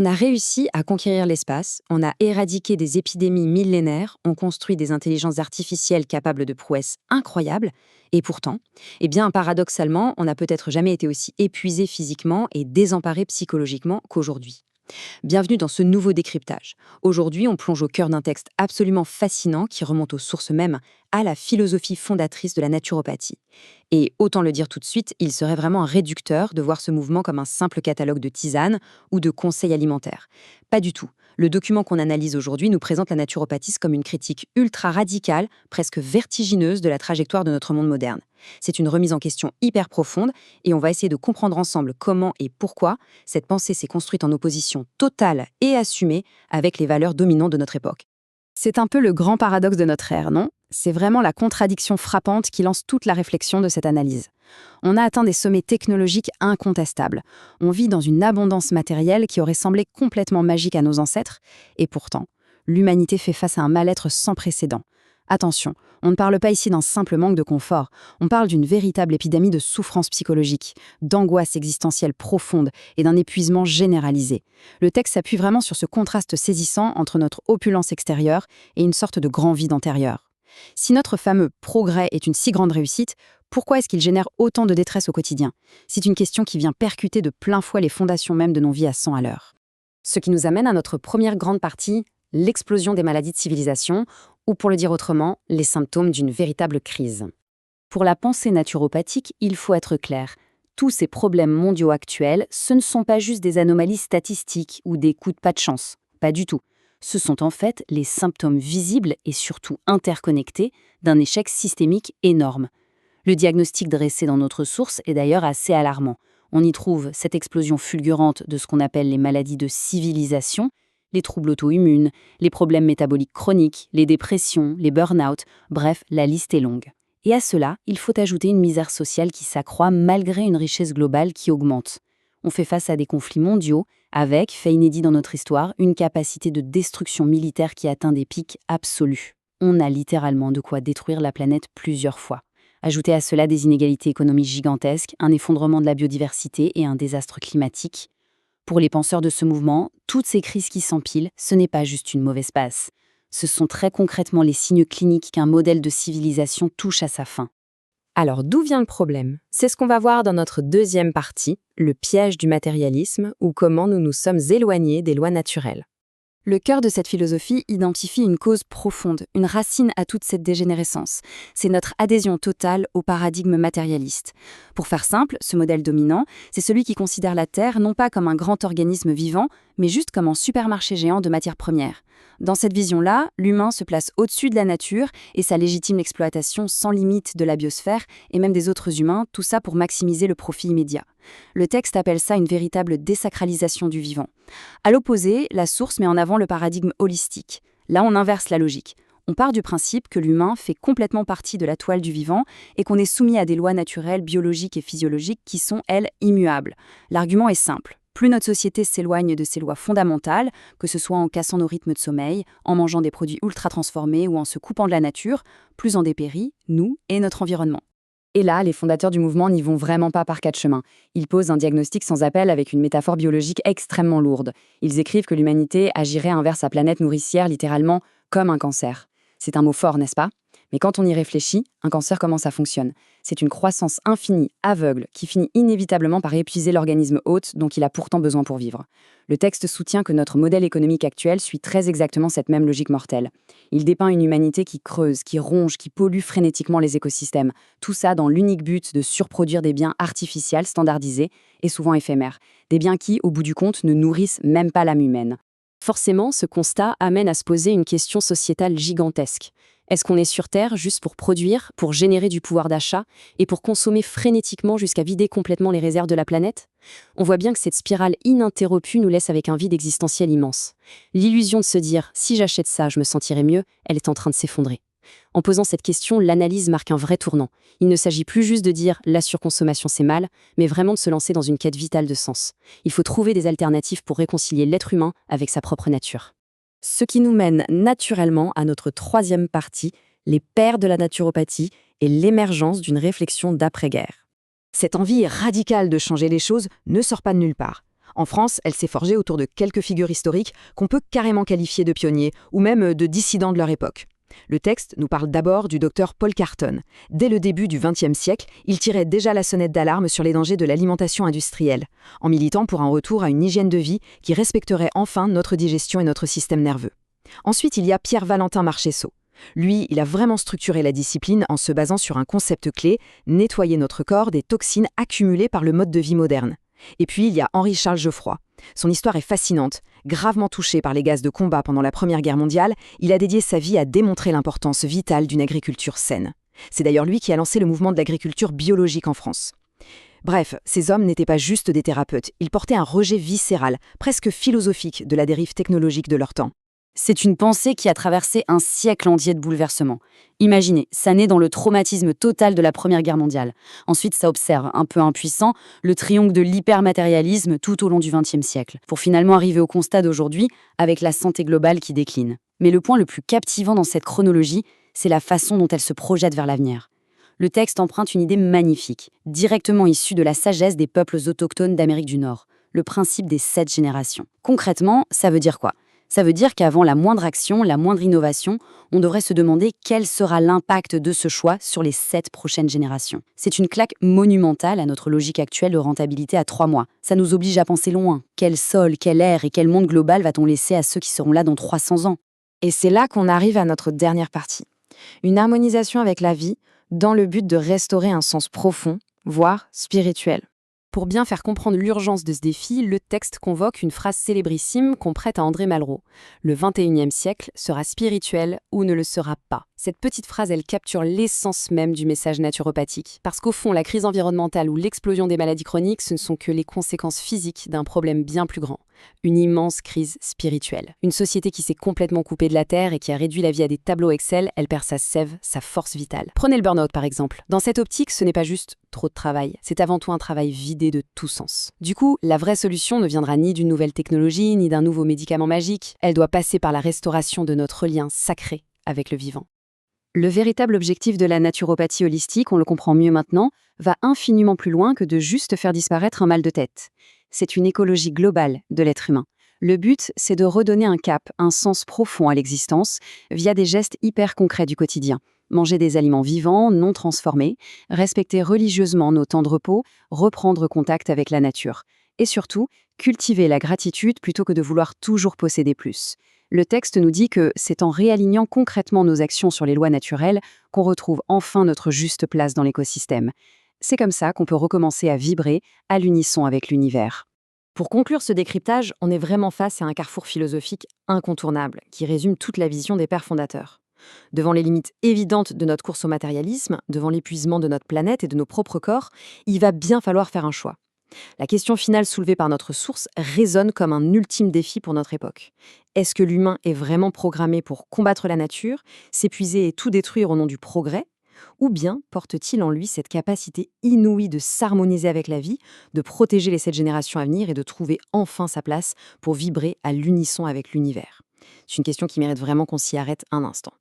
On a réussi à conquérir l'espace, on a éradiqué des épidémies millénaires, on construit des intelligences artificielles capables de prouesses incroyables, et pourtant, paradoxalement, on n'a peut-être jamais été aussi épuisé physiquement et désemparé psychologiquement qu'aujourd'hui. Bienvenue dans ce nouveau décryptage. Aujourd'hui, on plonge au cœur d'un texte absolument fascinant qui remonte aux sources mêmes, à la philosophie fondatrice de la naturopathie. Et autant le dire tout de suite, il serait vraiment réducteur de voir ce mouvement comme un simple catalogue de tisanes ou de conseils alimentaires. Pas du tout. Le document qu'on analyse aujourd'hui nous présente la naturopathie comme une critique ultra radicale, presque vertigineuse de la trajectoire de notre monde moderne. C'est une remise en question hyper profonde et on va essayer de comprendre ensemble comment et pourquoi cette pensée s'est construite en opposition totale et assumée avec les valeurs dominantes de notre époque. C'est un peu le grand paradoxe de notre ère, non ? C'est vraiment la contradiction frappante qui lance toute la réflexion de cette analyse. On a atteint des sommets technologiques incontestables. On vit dans une abondance matérielle qui aurait semblé complètement magique à nos ancêtres, et pourtant, l'humanité fait face à un mal-être sans précédent. Attention, on ne parle pas ici d'un simple manque de confort, on parle d'une véritable épidémie de souffrance psychologique, d'angoisse existentielle profonde et d'un épuisement généralisé. Le texte s'appuie vraiment sur ce contraste saisissant entre notre opulence extérieure et une sorte de grand vide intérieur. Si notre fameux progrès est une si grande réussite, pourquoi est-ce qu'il génère autant de détresse au quotidien ? C'est une question qui vient percuter de plein fouet les fondations même de nos vies à 100 à l'heure. Ce qui nous amène à notre première grande partie, l'explosion des maladies de civilisation, ou pour le dire autrement, les symptômes d'une véritable crise. Pour la pensée naturopathique, il faut être clair. Tous ces problèmes mondiaux actuels, ce ne sont pas juste des anomalies statistiques ou des coups de pas de chance. Pas du tout. Ce sont en fait les symptômes visibles et surtout interconnectés d'un échec systémique énorme. Le diagnostic dressé dans notre source est d'ailleurs assez alarmant. On y trouve cette explosion fulgurante de ce qu'on appelle les maladies de civilisation, les troubles auto-immunes, les problèmes métaboliques chroniques, les dépressions, les burn-out, bref, la liste est longue. Et à cela, il faut ajouter une misère sociale qui s'accroît malgré une richesse globale qui augmente. On fait face à des conflits mondiaux, avec, fait inédit dans notre histoire, une capacité de destruction militaire qui atteint des pics absolus. On a littéralement de quoi détruire la planète plusieurs fois. Ajoutez à cela des inégalités économiques gigantesques, un effondrement de la biodiversité et un désastre climatique. Pour les penseurs de ce mouvement, toutes ces crises qui s'empilent, ce n'est pas juste une mauvaise passe. Ce sont très concrètement les signes cliniques qu'un modèle de civilisation touche à sa fin. Alors d'où vient le problème ? C'est ce qu'on va voir dans notre deuxième partie, le piège du matérialisme ou comment nous nous sommes éloignés des lois naturelles. Le cœur de cette philosophie identifie une cause profonde, une racine à toute cette dégénérescence. C'est notre adhésion totale au paradigme matérialiste. Pour faire simple, ce modèle dominant, c'est celui qui considère la Terre non pas comme un grand organisme vivant, mais juste comme un supermarché géant de matières premières. Dans cette vision-là, l'humain se place au-dessus de la nature et sa légitime exploitation sans limite de la biosphère et même des autres humains, tout ça pour maximiser le profit immédiat. Le texte appelle ça une véritable désacralisation du vivant. À l'opposé, la source met en avant le paradigme holistique. Là, on inverse la logique. On part du principe que l'humain fait complètement partie de la toile du vivant et qu'on est soumis à des lois naturelles, biologiques et physiologiques qui sont, elles, immuables. L'argument est simple. Plus notre société s'éloigne de ces lois fondamentales, que ce soit en cassant nos rythmes de sommeil, en mangeant des produits ultra transformés ou en se coupant de la nature, plus en dépérit, nous et notre environnement. Et là, les fondateurs du mouvement n'y vont vraiment pas par quatre chemins. Ils posent un diagnostic sans appel avec une métaphore biologique extrêmement lourde. Ils écrivent que l'humanité agirait envers sa planète nourricière littéralement comme un cancer. C'est un mot fort, n'est-ce pas ? Mais quand on y réfléchit, un cancer, comment ça fonctionne ? C'est une croissance infinie, aveugle, qui finit inévitablement par épuiser l'organisme hôte dont il a pourtant besoin pour vivre. Le texte soutient que notre modèle économique actuel suit très exactement cette même logique mortelle. Il dépeint une humanité qui creuse, qui ronge, qui pollue frénétiquement les écosystèmes. Tout ça dans l'unique but de surproduire des biens artificiels, standardisés et souvent éphémères. Des biens qui, au bout du compte, ne nourrissent même pas l'âme humaine. Forcément, ce constat amène à se poser une question sociétale gigantesque. Est-ce qu'on est sur Terre juste pour produire, pour générer du pouvoir d'achat et pour consommer frénétiquement jusqu'à vider complètement les réserves de la planète ? On voit bien que cette spirale ininterrompue nous laisse avec un vide existentiel immense. L'illusion de se dire « si j'achète ça, je me sentirai mieux », elle est en train de s'effondrer. En posant cette question, l'analyse marque un vrai tournant. Il ne s'agit plus juste de dire « la surconsommation c'est mal », mais vraiment de se lancer dans une quête vitale de sens. Il faut trouver des alternatives pour réconcilier l'être humain avec sa propre nature. Ce qui nous mène naturellement à notre troisième partie, les pères de la naturopathie et l'émergence d'une réflexion d'après-guerre. Cette envie radicale de changer les choses ne sort pas de nulle part. En France, elle s'est forgée autour de quelques figures historiques qu'on peut carrément qualifier de pionniers ou même de dissidents de leur époque. Le texte nous parle d'abord du docteur Paul Carton. Dès le début du XXe siècle, il tirait déjà la sonnette d'alarme sur les dangers de l'alimentation industrielle, en militant pour un retour à une hygiène de vie qui respecterait enfin notre digestion et notre système nerveux. Ensuite, il y a Pierre-Valentin Marchesseau. Lui, il a vraiment structuré la discipline en se basant sur un concept clé, nettoyer notre corps des toxines accumulées par le mode de vie moderne. Et puis, il y a Henri-Charles Geoffroy. Son histoire est fascinante. Gravement touché par les gaz de combat pendant la Première Guerre mondiale, il a dédié sa vie à démontrer l'importance vitale d'une agriculture saine. C'est d'ailleurs lui qui a lancé le mouvement de l'agriculture biologique en France. Bref, ces hommes n'étaient pas juste des thérapeutes, ils portaient un rejet viscéral, presque philosophique, de la dérive technologique de leur temps. C'est une pensée qui a traversé un siècle entier de bouleversements. Imaginez, ça naît dans le traumatisme total de la Première Guerre mondiale. Ensuite, ça observe, un peu impuissant, le triomphe de l'hypermatérialisme tout au long du XXe siècle, pour finalement arriver au constat d'aujourd'hui avec la santé globale qui décline. Mais le point le plus captivant dans cette chronologie, c'est la façon dont elle se projette vers l'avenir. Le texte emprunte une idée magnifique, directement issue de la sagesse des peuples autochtones d'Amérique du Nord, le principe des 7 générations. Concrètement, ça veut dire quoi ? Ça veut dire qu'avant la moindre action, la moindre innovation, on devrait se demander quel sera l'impact de ce choix sur les 7 prochaines générations. C'est une claque monumentale à notre logique actuelle de rentabilité à 3 mois. Ça nous oblige à penser loin. Quel sol, quel air et quel monde global va-t-on laisser à ceux qui seront là dans 300 ans ? Et c'est là qu'on arrive à notre dernière partie. Une harmonisation avec la vie, dans le but de restaurer un sens profond, voire spirituel. Pour bien faire comprendre l'urgence de ce défi, le texte convoque une phrase célébrissime qu'on prête à André Malraux. Le XXIe siècle sera spirituel ou ne le sera pas. Cette petite phrase, elle capture l'essence même du message naturopathique. Parce qu'au fond, la crise environnementale ou l'explosion des maladies chroniques, ce ne sont que les conséquences physiques d'un problème bien plus grand. Une immense crise spirituelle. Une société qui s'est complètement coupée de la terre et qui a réduit la vie à des tableaux Excel, elle perd sa sève, sa force vitale. Prenez le burn-out par exemple. Dans cette optique, ce n'est pas juste trop de travail, c'est avant tout un travail vidé de tout sens. Du coup, la vraie solution ne viendra ni d'une nouvelle technologie, ni d'un nouveau médicament magique. Elle doit passer par la restauration de notre lien sacré avec le vivant. Le véritable objectif de la naturopathie holistique, on le comprend mieux maintenant, va infiniment plus loin que de juste faire disparaître un mal de tête. C'est une écologie globale de l'être humain. Le but, c'est de redonner un cap, un sens profond à l'existence, via des gestes hyper concrets du quotidien. Manger des aliments vivants, non transformés, respecter religieusement nos temps de repos, reprendre contact avec la nature. Et surtout, cultiver la gratitude plutôt que de vouloir toujours posséder plus. Le texte nous dit que c'est en réalignant concrètement nos actions sur les lois naturelles qu'on retrouve enfin notre juste place dans l'écosystème. C'est comme ça qu'on peut recommencer à vibrer à l'unisson avec l'univers. Pour conclure ce décryptage, on est vraiment face à un carrefour philosophique incontournable qui résume toute la vision des pères fondateurs. Devant les limites évidentes de notre course au matérialisme, devant l'épuisement de notre planète et de nos propres corps, il va bien falloir faire un choix. La question finale soulevée par notre source résonne comme un ultime défi pour notre époque. Est-ce que l'humain est vraiment programmé pour combattre la nature, s'épuiser et tout détruire au nom du progrès ? Ou bien porte-t-il en lui cette capacité inouïe de s'harmoniser avec la vie, de protéger les 7 générations à venir et de trouver enfin sa place pour vibrer à l'unisson avec l'univers ? C'est une question qui mérite vraiment qu'on s'y arrête un instant.